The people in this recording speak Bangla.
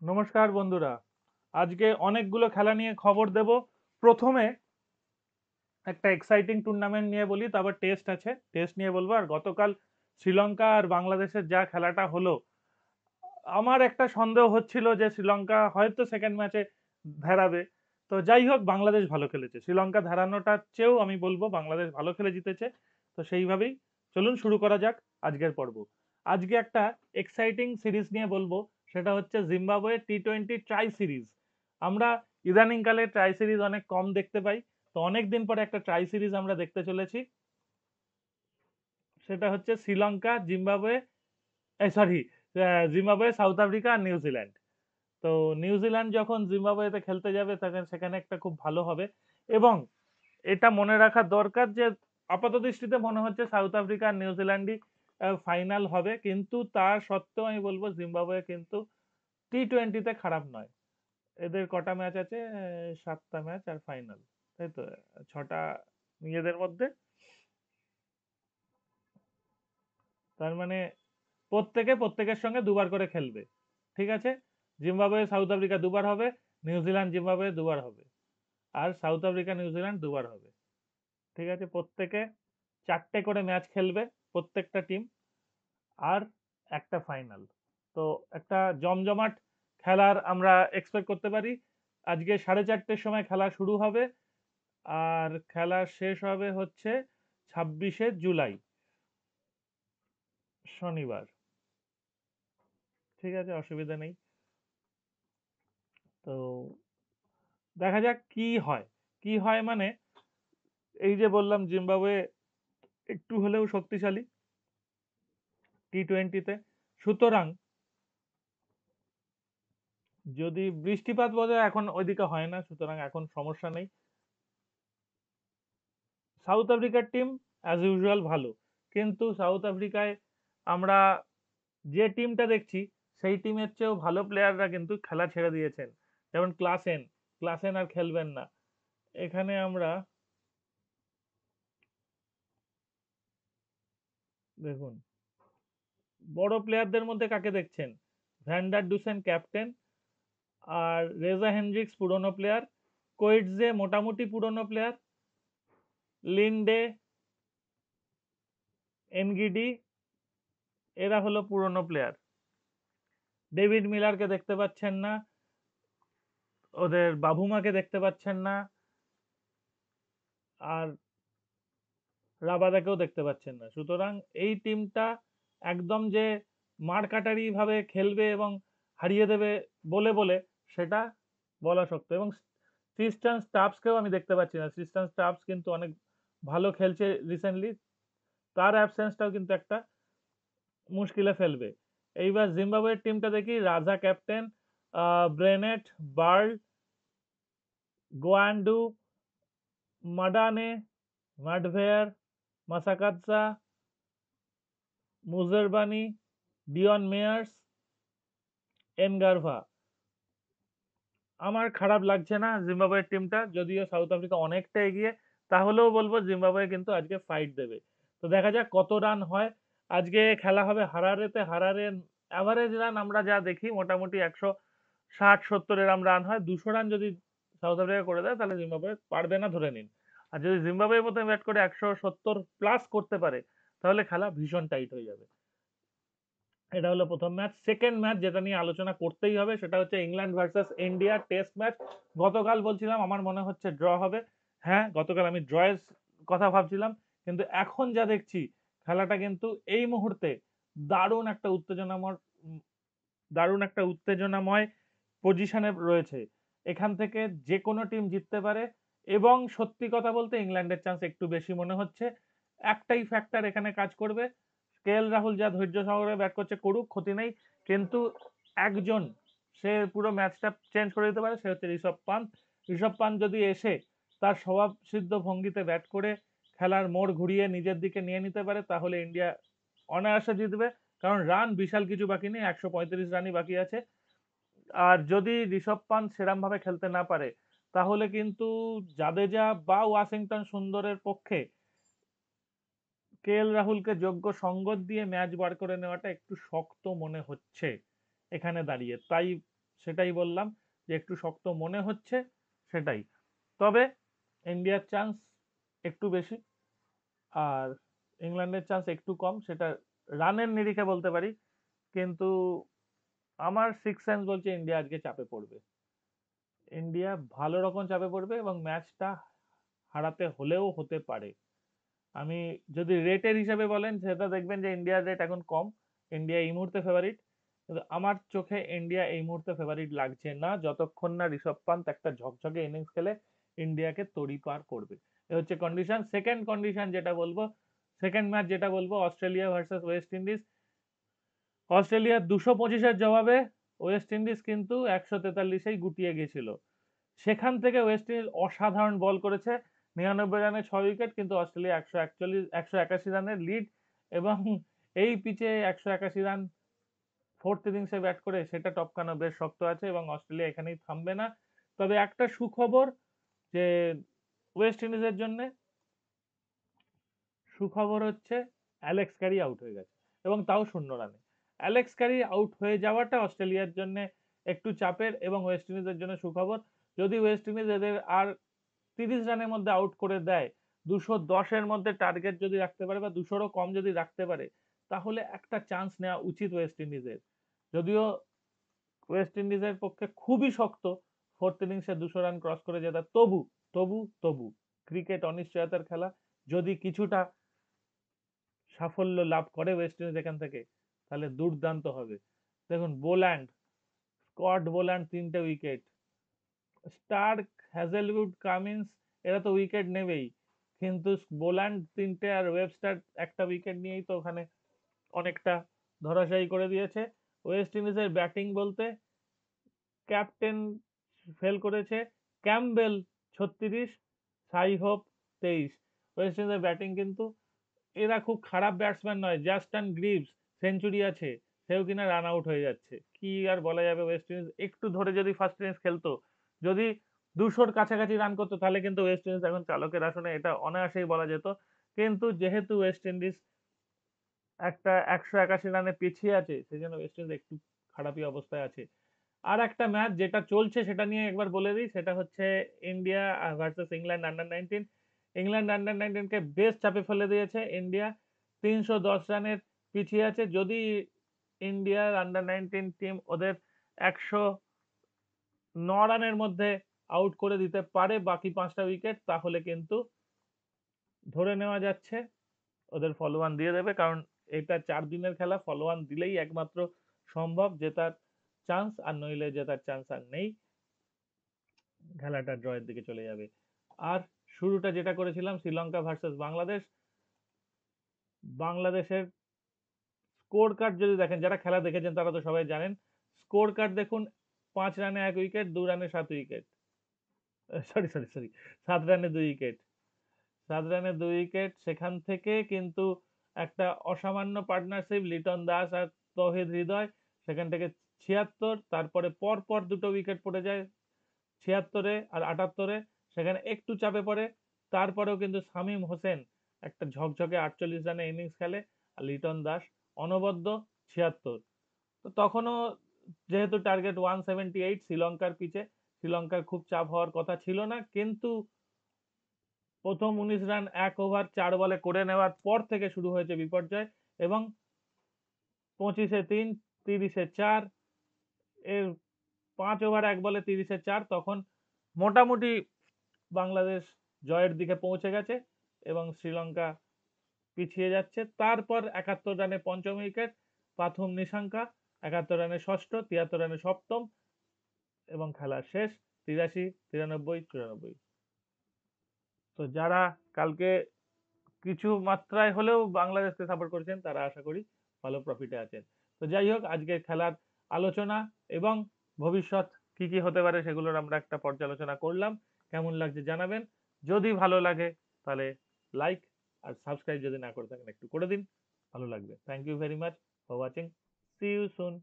নমস্কার বন্ধুরা। আজকে অনেকগুলো খেলা নিয়ে খবর দেব। প্রথমে একটা এক্সাইটিং টুর্নামেন্ট নিয়ে বলি, তারপর টেস্ট আছে, টেস্ট নিয়ে বলবো। আর গতকাল শ্রীলঙ্কা আর বাংলাদেশের যা খেলাটা হলো, আমার একটা সন্দেহ হচ্ছিল যে শ্রীলঙ্কা হয়তো সেকেন্ড ম্যাচে হারাবে। তো যাই হোক, বাংলাদেশ ভালো খেলেছে। শ্রীলঙ্কা হারানোটার চেয়েও আমি বলবো বাংলাদেশ ভালো খেলে জিতেছে। তো সেইভাবেই চলুন শুরু করা যাক আজকের পর্ব। আজকে একটা এক্সাইটিং সিরিজ নিয়ে বলবো, সেটা হচ্ছে জিম্বাবুয়ে টি-20 ট্রাই সিরিজ। আমরা ইদানিংকালে ট্রাই সিরিজ অনেক কম দেখতে পাই। তো অনেক দিন পরে একটা ট্রাই সিরিজ আমরা দেখতে চলেছি। সেটা হচ্ছে Sri Lanka Zimbabwe, sorry, Zimbabwe, South Africa আর নিউজিল্যান্ড। তো নিউজিল্যান্ড যখন জিম্বাবুয়েতে খেলতে যাবে তখন সেখানে একটা খুব ভালো হবে। এবং এটা মনে রাখা দরকার যে আপাত দৃষ্টিতে মনে হচ্ছে সাউথ আফ্রিকা আর নিউজিল্যান্ডই ফাইনাল হবে, কিন্তু তার সত্ত্বেও আমি বলবো জিম্বাবুয়ে কিন্তু টি-20তে খারাপ নয়। এদের কটা ম্যাচ আছে? 7টা ম্যাচ আর ফাইনাল, তাই তো? 6টা নিজেদের মধ্যে। তার মানে প্রত্যেকের সঙ্গে দুবার করে খেলবে। ঠিক আছে? জিম্বাবুয়ে সাউথ আফ্রিকা দুবার হবে, নিউজিল্যান্ড জিম্বাবুয়ে দুবার হবে, আর সাউথ আফ্রিকা নিউজিল্যান্ড দুবার হবে। ঠিক আছে? প্রত্যেকে 4টে করে ম্যাচ খেলবে প্রত্যেকটা টিম, আর একটা ফাইনাল। তো একটা জমজমাট খেলার আমরা এক্সপেক্ট করতে পারি। আজকে 4:30-র সময় খেলা শুরু হবে, আর খেলা শেষ হবে হচ্ছে 26শে জুলাই, শনিবার। ঠিক আছে, অসুবিধা নেই। তো দেখা যাক কি হয়। কি হয় মানে, এই যে বললাম জিম্বাবুয়ে একটু হলেও শক্তিশালী টি-20তে। সুতরাং যদি বৃষ্টিপাত বোধহয় এখন ওইদিকে হয় না, সুতরাং এখন সমস্যা নেই। সাউথ আফ্রিকার টিম অ্যাজ ইউজুয়াল ভালো, কিন্তু সাউথ আফ্রিকায় আমরা যে টিমটা দেখছি সেই টিমের চেয়েও ভালো প্লেয়াররা কিন্তু খেলা ছেড়ে দিয়েছেন। যেমন ক্লাসেন আর খেলবেন না। এখানে আমরা দেখুন, বড় প্লেয়ারদের মধ্যে কাকে দেখছেন? ভ্যান্ডার ডুসেন ক্যাপ্টেন, আর রেজা হেন্ড্রিক্স পুরনো প্লেয়ার, কোয়েটজে মোটামুটি পুরনো প্লেয়ার, লিন্ডে, এনগিডি, এরা হলো পুরনো প্লেয়ার। ডেভিড মিলারকে দেখতে পাচ্ছেন না, ওদের বাবুমাকে দেখতে পাচ্ছেন না, আর রাবাদাকেও দেখতে পাচ্ছেন না। সুতরাং এই টিমটা একদম যে মারকাটারি ভাবে খেলবে এবং হারিয়ে দেবে বলে বলে সেটা বলা শক্ত। এবং ক্রিস্টান স্টাফসকেও আমি দেখতে পাচ্ছি না। ক্রিস্টান স্টাফস কিন্তু অনেক ভালো খেলছে রিসেন্টলি, তার অ্যাবসেন্সটাও কিন্তু একটা মুশকিলে ফেলবে। এইবার জিম্বাবুয়ের টিমটা দেখি, রাজা ক্যাপ্টেন, ব্রেনেট, বার্ল, গোয়ান্ডু, মাডানে, মাডভেয়ার, মাসাকাতসা, মুজারবানি, ডিয়ন মেয়ার্স, এনগারভা। আমার খারাপ লাগছে না জিম্বাবুয়ের টিমটা, যদিও সাউথ আফ্রিকা অনেকটা এগিয়ে, তাহলেও বলবো জিম্বাবুয়ে কিন্তু আজকে ফাইট দেবে। তো দেখা যাক কত রান হয়। আজকে খেলা হবে হারারেতে। হারারের অ্যাভারেজ রান আমরা যা দেখি মোটামুটি 160-70 এরম রান হয়। 200 রান যদি সাউথ আফ্রিকা করে দেয় তাহলে জিম্বাবুয়ে পারবে না ধরে নিন। আর যদি জিম্বাবুয়ের মতো ব্যাট করে 170+ করতে পারে, তাহলে খেলা ভীষণ টাইট হয়ে যাবে। এটা হলো প্রথম ম্যাচ। সেকেন্ড ম্যাচ যেটা নিয়ে আলোচনা করতেই হবে সেটা হচ্ছে England versus India test match. গতকাল বলছিলাম আমার মনে হচ্ছে ড্র হবে। হ্যাঁ, গতকাল আমি ড্রয়ের কথা ভাবছিলাম, কিন্তু এখন যা দেখছি খেলাটা কিন্তু এই মুহূর্তে দারুণ একটা উত্তেজনাময় উম, দারুণ একটা উত্তেজনাময় পজিশনে রয়েছে। এখান থেকে যে কোনো টিম জিততে পারে। এবং সত্যি কথা বলতে ইংল্যান্ডের চান্স একটু বেশি মনে হচ্ছে। একটাই ফ্যাক্টর এখানে কাজ করবে, কেএল রাহুল যা ধৈর্য সহকারে ব্যাট করছে করুক, ক্ষতি নেই। কিন্তু একজন, সে পুরো ম্যাচটা চেঞ্জ করে দিতে পারে, সে হচ্ছে ঋষভ পান্ত। ঋষভ পান্ত যদি এসে তার স্বভাব সিদ্ধ ভঙ্গিতে ব্যাট করে খেলার মোড় ঘুরিয়ে নিজের দিকে নিয়ে নিতে পারে, তাহলে ইন্ডিয়া অনায়াসে জিতবে। কারণ রান বিশাল কিছু বাকি নেই, 135 রানই বাকি আছে। আর যদি ঋষভ পান্ত সেরম ভাবে খেলতে না পারে, তাহলে কিন্তু জাদেজা বা ওয়াশিংটন সুন্দরের পক্ষে কেএল রাহুলকে যোগ্য সঙ্গত দিয়ে ম্যাচ বার করে নেওয়াটা একটু শক্ত মনে হচ্ছে এখানে দাঁড়িয়ে। তাই সেটাই বললাম যে একটু শক্ত মনে হচ্ছে সেটাই। তবে ইন্ডিয়ার চান্স একটু বেশি আর ইংল্যান্ডের চান্স একটু কম, সেটা রানের নিরিখে বলতে পারি। কিন্তু আমার সিক্স সেন্স বলছে ইন্ডিয়া আজকে চাপে পড়বে, ইন্ডিয়া ভালো রকম চাপে পড়বে এবং ম্যাচটা হারাতে হলেও হতে পারে। আমি যদি রেটের হিসাবে বলেন সেটা দেখবেন যে ইন্ডিয়ার রেট এখন কম, ইন্ডিয়া এই মুহূর্তে ফেভারিট, কিন্তু আমার চোখে ইন্ডিয়া এই মুহূর্তে ফেভারিট লাগছে না যতক্ষণ না ঋষভ পান্ত একটা ঝকঝকে ইনিংস খেলে ইন্ডিয়াকে তড়িপার করবে। এ হচ্ছে কন্ডিশন। সেকেন্ড কন্ডিশন যেটা বলবো, সেকেন্ড ম্যাচ যেটা বলবো, অস্ট্রেলিয়া ভার্সেস ওয়েস্ট ইন্ডিজ। অস্ট্রেলিয়ার 225-এর জবাবে ওয়েস্ট ইন্ডিজ কিন্তু 143-এই গুটিয়ে গেছিল। সেখান থেকে ওয়েস্ট ইন্ডিজ অসাধারণ বল করেছে, 99 রানে 6 উইকেট, কিন্তু অস্ট্রেলিয়া 181 রানের লিড, এবং এই পিচে 181 রান ফোর্থ ইনিংসে ব্যাট করে সেটা টপকানো বেশ শক্ত আছে এবং অস্ট্রেলিয়া এখানেই থামবে না। তবে একটা সুখবর যে ওয়েস্ট ইন্ডিজের জন্য, সুখবর হচ্ছে অ্যালেক্স ক্যারি আউট হয়ে গেছে এবং তাও 0 রানে। অ্যালেক্স ক্যারি আউট হয়ে যাওয়াটা অস্ট্রেলিয়ার জন্য একটু চাপের এবং ওয়েস্ট ইন্ডিজের জন্য সুখবর। যদি ওয়েস্ট ইন্ডিজ এদের আর 30 রানের মধ্যে আউট করে দেয়, 210-এর মধ্যে টার্গেট যদি রাখতে পারে বা 200-রও কম যদি রাখতে পারে, তাহলে একটা চান্স নেওয়া উচিত ওয়েস্ট ইন্ডিজের। যদিও ওয়েস্ট ইন্ডিজের পক্ষে খুবই শক্ত ফোর্থ ইনিংসে 200 রান ক্রস করে জেতা, তবু তবু তবু ক্রিকেট অনিশ্চয়তার খেলা, যদি কিছুটা সাফল্য লাভ করে ওয়েস্ট ইন্ডিজ এখান থেকে, তাহলে দুর্দান্ত হবে। দেখুন বোল্যান্ড, স্কট বোল্যান্ড 3টে উইকেট, স্টার্ক, হ্যাজেলউড, কামিন্স এরা তো উইকেট নেবেই, কিন্তু বোল্যান্ড 3টে আর ওয়েবস্টার একটা উইকেট নিয়েই তো ওখানে অনেকটা ধরাশায়ী করে দিয়েছে। ওয়েস্ট ইন্ডিজের ব্যাটিং বলতে ক্যাপ্টেন ফেল করেছে, ক্যাম্বেল 36, সাই হোপ 23। ওয়েস্ট ইন্ডিজের ব্যাটিং কিন্তু, এরা খুব খারাপ ব্যাটসম্যান নয়, জাস্টান গ্রিভস সেঞ্চুরি আছে, সেও কিনা রান আউট হয়ে যাচ্ছে, কি আর বলা যাবে। ওয়েস্ট ইন্ডিজ একটু ধরে যদি ফার্স্ট ইনিংস খেলতো, যদি 200-র কাছাকাছি রান করতো, তাহলে কিন্তু ওয়েস্ট ইন্ডিজ এখন চালকের আসনে, এটা অনায়াসেই বলা যেত। কিন্তু যেহেতু ওয়েস্ট ইন্ডিজ একটা 181 রানে পিছিয়ে আছে, সেই জন্য ওয়েস্ট ইন্ডিজ একটু খারাপই অবস্থায় আছে। আর একটা ম্যাচ যেটা চলছে সেটা নিয়ে একবার বলে দিই, সেটা হচ্ছে India versus England under 19। England under 19-কে বেশ চাপে ফেলে দিয়েছে ইন্ডিয়া, 310 রানের পিছিয়ে আছে। যদি ইন্ডিয়ার আন্ডার 19 টিম ওদের 109 রানের মধ্যে আউট করে দিতে পারে বাকি 5টা উইকেট, তাহলে কিন্তু ধরে নেওয়া যাচ্ছে ওদের ফলো ওয়ান দিয়ে দেবে, কারণ এটা 4 দিনের খেলা, ফলো ওয়ান দিলেই একমাত্র সম্ভব জেতার চান্স, আর নইলে জেতার চান্স আর নেই, খেলাটা ড্রয়ের দিকে চলে যাবে। আর শুরুটা যেটা করেছিলাম শ্রীলঙ্কা ভার্সেস বাংলাদেশ, বাংলাদেশের স্কোর কার্ড যদি দেখেন, যারা খেলা দেখেছেন তারা তো সবাই জানেন, স্কোর কার্ড দেখুন, 5 রানে 1 উইকেট, 2 রানে 7 উইকেট, সরি সরি সরি 7 রানে 2 উইকেট, 7 রানে 2 উইকেট, সেখান থেকে কিন্তু একটা অসামান্য পার্টনারশিপ, লিটন দাস আর তৌহিদ হৃদয়, সেখান থেকে 76, তারপরে পর পর 2টো উইকেট পড়ে যায় 76-এ আর 78-এ, সেখানে একটু চাপে পড়ে, তারপরেও কিন্তু শামীম হোসেন একটা ঝকঝকে 48 রানে ইনিংস খেলে, আর লিটন দাস অনবদ্য 76। তো তখনও যেহেতু টার্গেট 178 শ্রীলঙ্কার পিচে, শ্রীলঙ্কার খুব চাপ হওয়ার কথা ছিল না, কিন্তু প্রথম 19 রান 1 ওভার 4 বলে করে নেওয়ার পর থেকে শুরু হয়েছে বিপর্যয়, এবং 25-এ 3, 30-এ 4, এর 5 ওভার 1 বলে 30-এ 4, তখন মোটামুটি বাংলাদেশ জয়ের দিকে পৌঁছে গেছে এবং শ্রীলঙ্কা পিছিয়ে যাচ্ছে। তারপর 71 রানে পঞ্চম উইকেট, পাথুম নিশাঙ্কা 71 রানে ষষ্ঠ, 73 রানে সপ্তম, এবং খেলা শেষ 83, 93, 94। তো যারা কালকে কিছু মাত্রায় হলেও বাংলাদেশকে সাপোর্ট করেছেন, তারা আশা করি ভালো প্রফিটে আছেন। তো যাই হোক, আজকের খেলার আলোচনা এবং ভবিষ্যৎ কি কি হতে পারে সেগুলোর আমরা একটা পর্যালোচনা করলাম। কেমন লাগছে জানাবেন, যদি ভালো লাগে তাহলে লাইক আর সাবস্ক্রাইব যদি না করে থাকেন একটু করে দিন, ভালো লাগবে। Thank you very much for watching, see you soon.